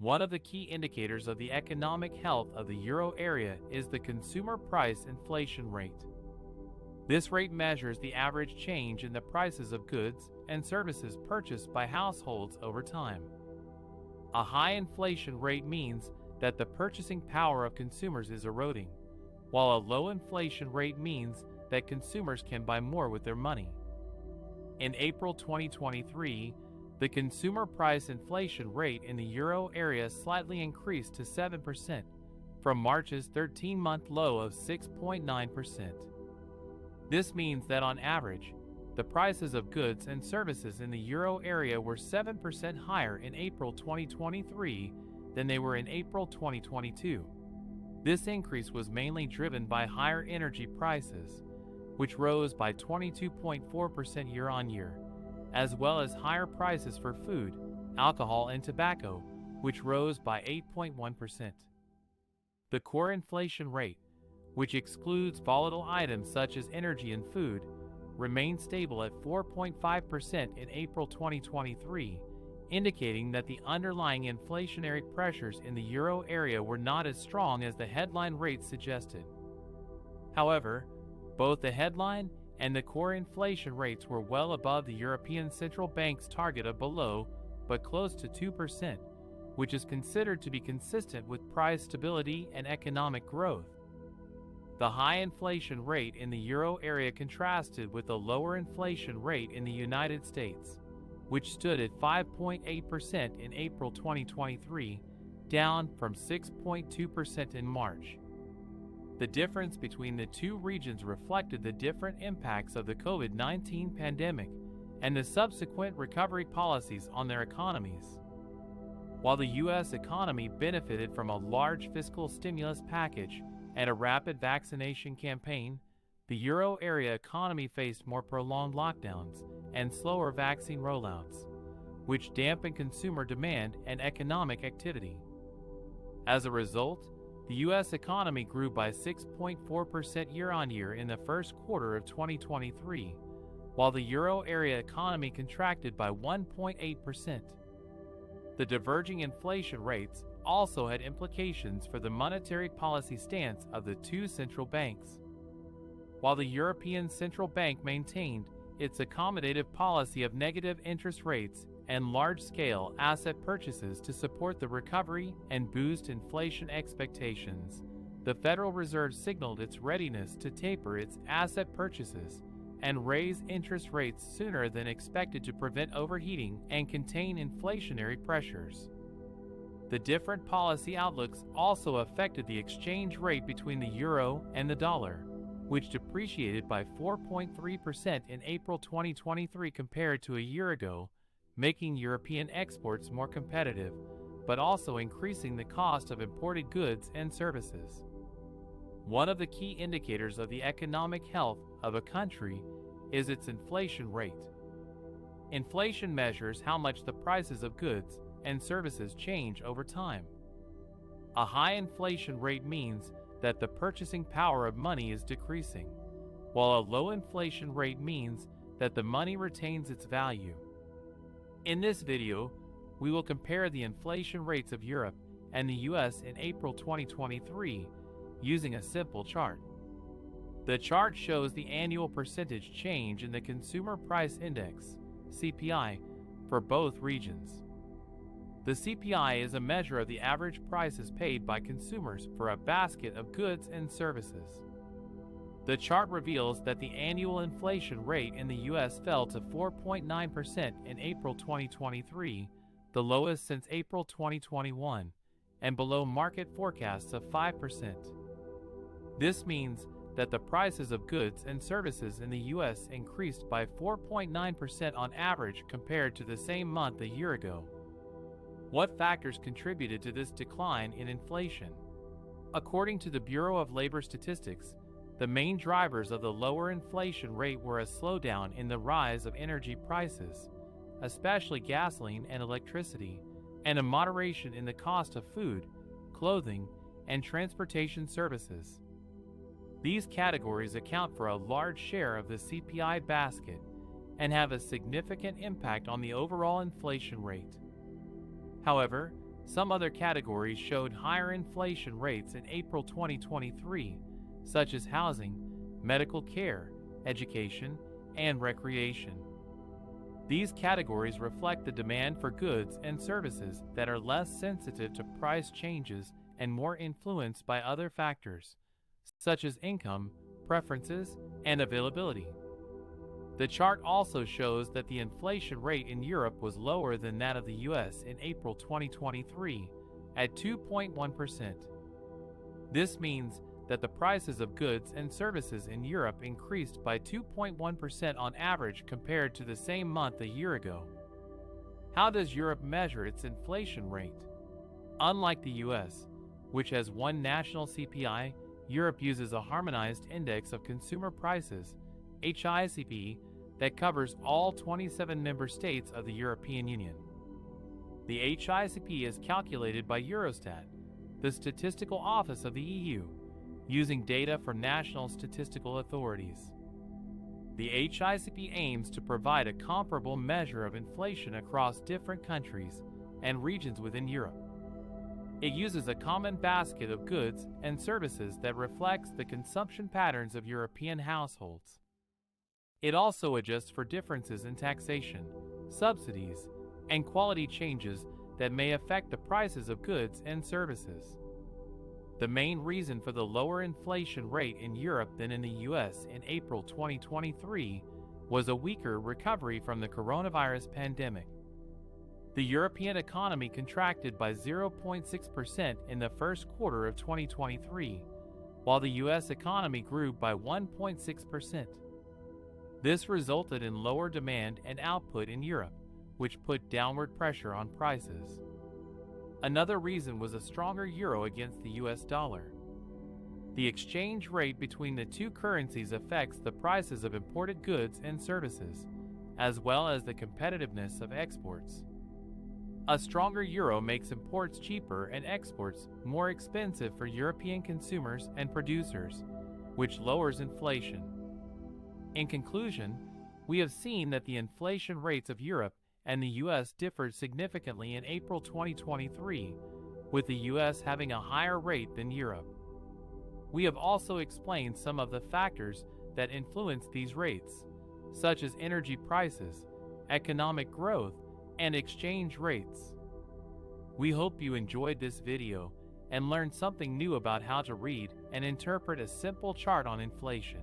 One of the key indicators of the economic health of the euro area is the consumer price inflation rate. This rate measures the average change in the prices of goods and services purchased by households over time. A high inflation rate means that the purchasing power of consumers is eroding, while a low inflation rate means that consumers can buy more with their money. In April 2023, the consumer price inflation rate in the euro area slightly increased to 7% from March's 13-month low of 6.9%. This means that on average, the prices of goods and services in the euro area were 7% higher in April 2023 than they were in April 2022. This increase was mainly driven by higher energy prices, which rose by 22.4% year-on-year, as well as higher prices for food, alcohol, and tobacco, which rose by 8.1%. The core inflation rate, which excludes volatile items such as energy and food, remained stable at 4.5% in April 2023, indicating that the underlying inflationary pressures in the euro area were not as strong as the headline rate suggested. However, both the headline and the core inflation rates were well above the European Central Bank's target of below but close to 2%, which is considered to be consistent with price stability and economic growth. The high inflation rate in the euro area contrasted with the lower inflation rate in the United States, which stood at 5.8% in April 2023, down from 6.2% in March. The difference between the two regions reflected the different impacts of the COVID-19 pandemic and the subsequent recovery policies on their economies. While the U.S. economy benefited from a large fiscal stimulus package and a rapid vaccination campaign, the euro area economy faced more prolonged lockdowns and slower vaccine rollouts, which dampened consumer demand and economic activity. As a result, the U.S. economy grew by 6.4% year-on-year in the first quarter of 2023, while the euro area economy contracted by 1.8%. The diverging inflation rates also had implications for the monetary policy stance of the two central banks. While the European Central Bank maintained its accommodative policy of negative interest rates and large-scale asset purchases to support the recovery and boost inflation expectations, the Federal Reserve signaled its readiness to taper its asset purchases and raise interest rates sooner than expected to prevent overheating and contain inflationary pressures. The different policy outlooks also affected the exchange rate between the euro and the dollar, which depreciated by 4.3% in April 2023 compared to a year ago, making European exports more competitive, but also increasing the cost of imported goods and services. One of the key indicators of the economic health of a country is its inflation rate. Inflation measures how much the prices of goods and services change over time. A high inflation rate means that the purchasing power of money is decreasing, while a low inflation rate means that the money retains its value. In this video, we will compare the inflation rates of Europe and the US in April 2023 using a simple chart. The chart shows the annual percentage change in the Consumer Price Index, CPI, for both regions. The CPI is a measure of the average prices paid by consumers for a basket of goods and services. The chart reveals that the annual inflation rate in the U.S. fell to 4.9% in April 2023, the lowest since April 2021, and below market forecasts of 5%. This means that the prices of goods and services in the U.S. increased by 4.9% on average compared to the same month a year ago. What factors contributed to this decline in inflation? According to the Bureau of Labor Statistics, the main drivers of the lower inflation rate were a slowdown in the rise of energy prices, especially gasoline and electricity, and a moderation in the cost of food, clothing, and transportation services. These categories account for a large share of the CPI basket and have a significant impact on the overall inflation rate. However, Some other categories showed higher inflation rates in April 2023, such as housing, medical care, education, and recreation. These categories reflect the demand for goods and services that are less sensitive to price changes and more influenced by other factors, such as income, preferences, and availability. The chart also shows that the inflation rate in Europe was lower than that of the US in April 2023 at 2.1%. This means that the prices of goods and services in Europe increased by 2.1% on average compared to the same month a year ago. How does Europe measure its inflation rate? Unlike the US, which has one national CPI, Europe uses a harmonized index of consumer prices, HICP, that covers all 27 member states of the European Union. The HICP is calculated by Eurostat, the statistical office of the EU, using data from national statistical authorities. The HICP aims to provide a comparable measure of inflation across different countries and regions within Europe. It uses a common basket of goods and services that reflects the consumption patterns of European households. It also adjusts for differences in taxation, subsidies, and quality changes that may affect the prices of goods and services. The main reason for the lower inflation rate in Europe than in the US in April 2023 was a weaker recovery from the coronavirus pandemic. The European economy contracted by 0.6% in the first quarter of 2023, while the US economy grew by 1.6%. This resulted in lower demand and output in Europe, which put downward pressure on prices. Another reason was a stronger euro against the US dollar. The exchange rate between the two currencies affects the prices of imported goods and services, as well as the competitiveness of exports. A stronger euro makes imports cheaper and exports more expensive for European consumers and producers, which lowers inflation. In conclusion, we have seen that the inflation rates of Europe and the US differed significantly in April 2023, with the US having a higher rate than Europe. We have also explained some of the factors that influence these rates, such as energy prices, economic growth, and exchange rates. We hope you enjoyed this video and learned something new about how to read and interpret a simple chart on inflation.